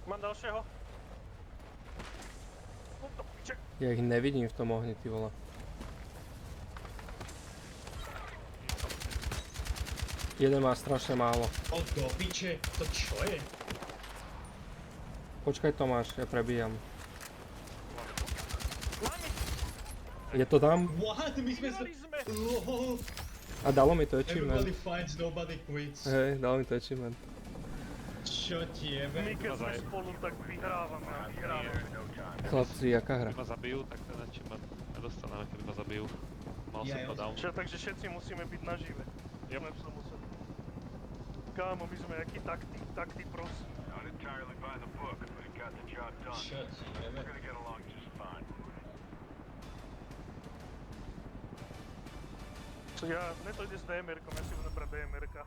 Mám ďalšieho. No to piče. Ja ich nevidím v tom ohni, ty vole. Jeden má strašne málo. O do piče, to čo je? Počkaj Tomáš, ja prebíjam. Lani, Je to tam? What? My sme sa... vyhrali sme. Lol. A dalo mi to achievement. Everybody fights, nobody quits. Hej, dalo mi to achievement. Čo ti My jebe? keď sme spolu, tak vyhrávame a vyhrávame. Chlapci, jaká hra? Keď ma zabijú, tak ten achievement nedostaneme, keď ma zabijú. Mal som to down. Čiže takže všetci musíme byť nažive. Yep. Sme sa museli. Kámo, my sme jaký takty pros. Not entirely by the book, but it got the job done. Čo ti jebe? We're gonna get along just fine. Ja, mne to ide s DMR-kom, ja si budem brať DMR-ka.